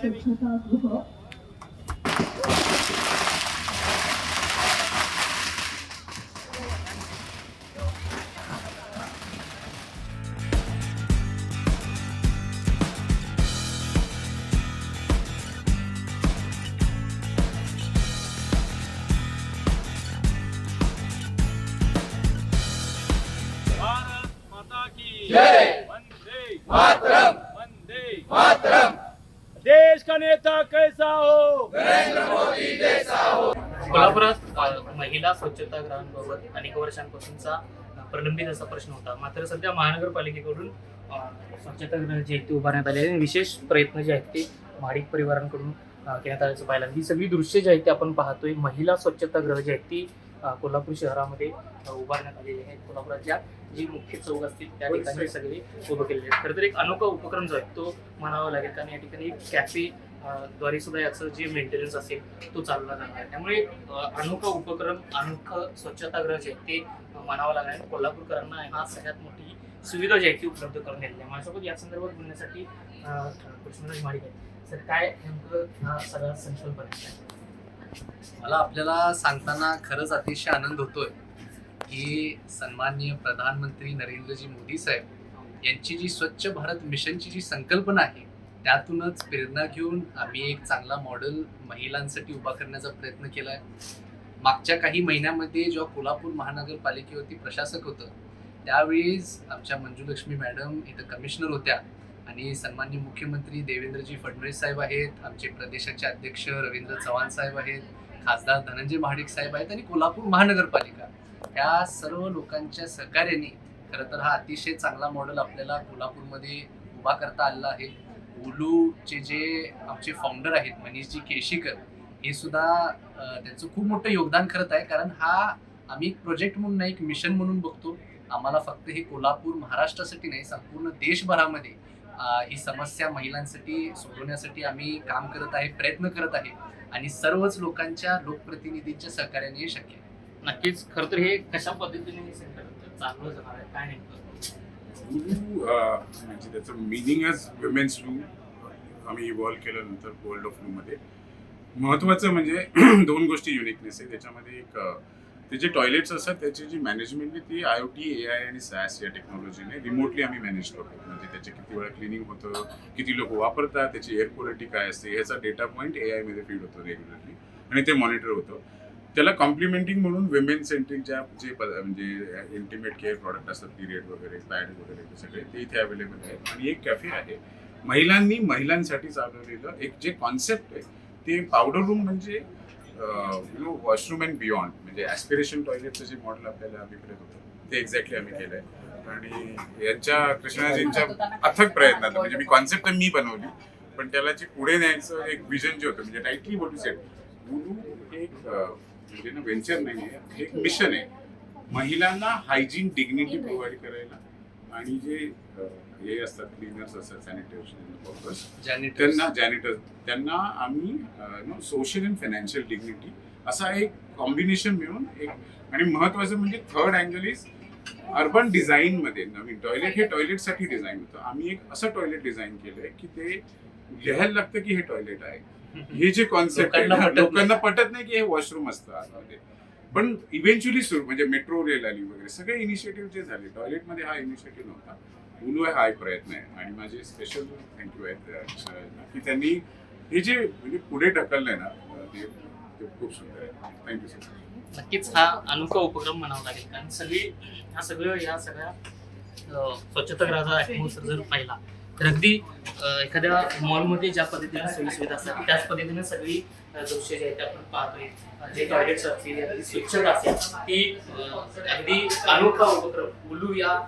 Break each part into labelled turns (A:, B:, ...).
A: स्वच्छतागृह
B: भारत माता की
C: जय।
B: वंदे
C: मातरम।
B: वंदे
C: मातरम।
B: देश का नेता कैसा हो?
C: नरेंद्र मोदी जैसा हो।
D: कोल्हापुरात महिला स्वच्छतागृहांबाबत अनेक वर्षांपासूनचा प्रलंबित असा प्रश्न होता. मात्र सध्या महानगरपालिकेकडून स्वच्छतागृह जे आहेत ते उभारण्यात आले आणि विशेष प्रयत्न जे आहेत ते महाडिक परिवारांकडून करण्यात आल्याचं पाहिलं. ही सगळी दृश्य जी आहेत ते आपण पाहतोय. महिला स्वच्छतागृह जे आहेत ती कोल्हापूर शहरामध्ये उभारण्यात आलेली आहेत. कोल्हापुरातल्या जी मुख्य चौक असतील त्या ठिकाणी सगळे उभं केलेले आहेत. खरं तर एक अनोखा उपक्रम जो आहे तो म्हणावा लागेल, कारण या ठिकाणी एक कॅफे द्वारे सुद्धा याचं जे मेंटेनन्स असेल तो चालवला जाणार आहे. त्यामुळे अनोखा उपक्रम, अनोखं स्वच्छतागृह जे आहे ते म्हणावं लागणार आहे. कोल्हापूरकरांना हा सगळ्यात मोठी सुविधा जी आहे ती उपलब्ध करून दिलेली आहे. माझ्यासोबत या संदर्भात बोलण्यासाठी कृष्णराज महाडिक आहे. सर, काय नेमकं हा सगळा संकल्पना आहे?
E: मला आपल्याला सांगताना खरंच अतिशय आनंद होतोय की सन्माननीय प्रधानमंत्री नरेंद्रजी मोदी साहेब यांची जी स्वच्छ भारत मिशनची जी संकल्पना आहे त्यातूनच प्रेरणा घेऊन आम्ही एक चांगला मॉडेल महिलांसाठी उभा करण्याचा प्रयत्न केला आहे. मागच्या काही महिन्यामध्ये जेव्हा कोल्हापूर महानगरपालिकेवरती प्रशासक होतं त्यावेळेस आमच्या मंजुलक्ष्मी मॅडम इथं कमिशनर होत्या आणि सन्माननीय मुख्यमंत्री देवेंद्रजी फडणवीस साहेब आहेत, आमचे प्रदेशाचे अध्यक्ष रवींद्र चव्हाण साहेब आहेत, खासदार धनंजय महाडिक साहेब आहेत आणि कोल्हापूर महानगरपालिका या सर्व लोकांच्या सहकार्याने खरं तर हा अतिशय चांगला मॉडेल आपल्याला कोल्हापूरमध्ये उभा करता आलेला आहे. उलूचे जे आमचे फाउंडर आहेत मनीषजी केशीकर हे सुद्धा त्यांचं खूप मोठं योगदान करत आहे, कारण हा आम्ही एक प्रोजेक्ट म्हणून नाही, एक मिशन म्हणून बघतो. आम्हाला फक्त हे कोल्हापूर महाराष्ट्रासाठी नाही, संपूर्ण देशभरामध्ये ही समस्या महिलांसाठी सोडवण्यासाठी आम्ही काम करत आहे, प्रयत्न करत आहे आणि सर्वच लोकांच्या लोकप्रतिनिधींच्या सहकार्याने हे शक्य आहे.
D: नक्कीच. खरं तर हे कशा पद्धतीने हे सेंटर चालवलं जाणार आहे, काय नेमकं?
F: लू म्हणजे त्याचं मिनिंगच विमेन्स लू आम्ही इव्हॉल्व केल्यानंतर वर्ल्ड ऑफ लूमध्ये महत्त्वाचं म्हणजे दोन गोष्टी युनिकनेस आहे त्याच्यामध्ये. एक ते जे टॉयलेट्स असतात त्याची जी मॅनेजमेंट आहे ती IoT, AI आणि SAS या टेक्नॉलॉजीने रिमोटली आम्ही मॅनेज करतो. म्हणजे त्याचे किती वेळा क्लिनिंग होतं, किती लोक वापरतात, त्याची एअर क्वालिटी काय असते ह्याचा डेटा पॉईंट AI मध्ये फीड होतो रेग्युलरली आणि ते मॉनिटर होतं. त्याला कॉम्प्लिमेंटिंग म्हणून विमेन सेंट्रिक जे म्हणजे इंटिमेट केअर प्रॉडक्ट असतात, पिरियड वगैरे, पॅड वगैरे ते सगळे ते इथे अवेलेबल आहेत. आणि एक कॅफे आहे महिलांनी महिलांसाठी चालवलेलं. एक जे कॉन्सेप्ट आहे ते पावडर रूम म्हणजे वॉशरूम अँड बियॉन्ड म्हणजे ॲस्पिरेशन टॉयलेटचं जे मॉडेल आपल्याला अभिप्रेत होतं ते एक्झॅक्टली आम्ही केलं आहे. आणि यांच्या कृष्णाजींच्या अथक प्रयत्नात म्हणजे मी कॉन्सेप्ट तर मी बनवली पण त्याला जे पुढे न्यायचं एक विजन जे होतं म्हणजे राईटली व्हॉट यू सेड, उलू हे एक म्हणजे ना वेंचर नाही आहे, हे एक मिशन आहे महिलांना हायजीन डिग्निटी प्रोव्हाइड करायला. आणि जे हे असतात क्लीनर्स असतात, सॅनिटेशन जॅनिटर्स त्यांना आम्ही सोशल अँड फायनान्शियल डिग्निटी असा एक कॉम्बिनेशन मिळून एक. आणि महत्वाचं म्हणजे थर्ड अँगल इज अर्बन डिझाईनमध्ये नवीन टॉयलेट हे टॉयलेटसाठी डिझाईन होतं. आम्ही एक असं टॉयलेट डिझाईन केलंय की ते लिहायला लागतं की हे टॉयलेट आहे. हे जे कॉन्सेप्ट आहे लोकांना पटत नाही की हे वॉशरूम असतं आतमध्ये, पण इव्हेंच्युअली सुरू म्हणजे मेट्रो रेल आली वगैरे सगळे इनिशिएटिव्ह जे झाले टॉयलेटमध्ये हा इनिशिएटिव्ह नव्हता. उलू हा एक प्रयत्न आहे आणि माझे स्पेशल थँक्यू आहेत की त्यांनी हे जे म्हणजे पुढे ढकललंय ना ते खूप सुंदर आहे. Thank you sir.
D: नक्कीच हा अनोखा उपक्रम म्हणावा लागेल, कारण या सगळ्या स्वच्छतागृहाचा ॲटमॉस्फिअर जर पाहिला तर अगदी एखाद्या मॉलमध्ये ज्या पद्धतीने सोयी सुविधा असतात त्याच पद्धतीने सगळी दृश्य जे आहेत ते आपण पाहतोय. जे टॉयलेट्स असतील, अगदी स्वच्छता असेल, ती अगदी अनोखा उपक्रम उलू या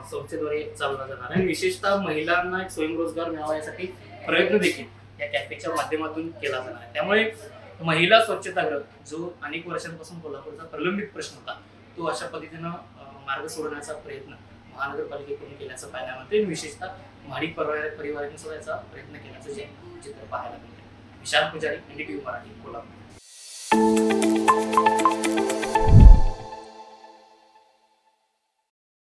D: संस्थेद्वारे चालवला जाणार आहे. विशेषतः महिलांना एक स्वयंरोजगार मिळावा यासाठी प्रयत्न देखील या कॅफेच्या माध्यमातून केला जाणार आहे. त्यामुळे महिला स्वच्छतागृह जो अनेक वर्षांपासून कोल्हापूरचा प्रलंबित प्रश्न होता तो अशा पद्धतीनं मार्ग सोडण्याचा प्रयत्न महानगरपालिकेकडून केल्याचं पाहायला मिळते. विशेषतः महाडिक परिवाराने सुद्धा याचा प्रयत्न केल्याचं जे चित्र पाहायला मिळते. विशाल पुजारी, NDTV मराठी, कोल्हापूर.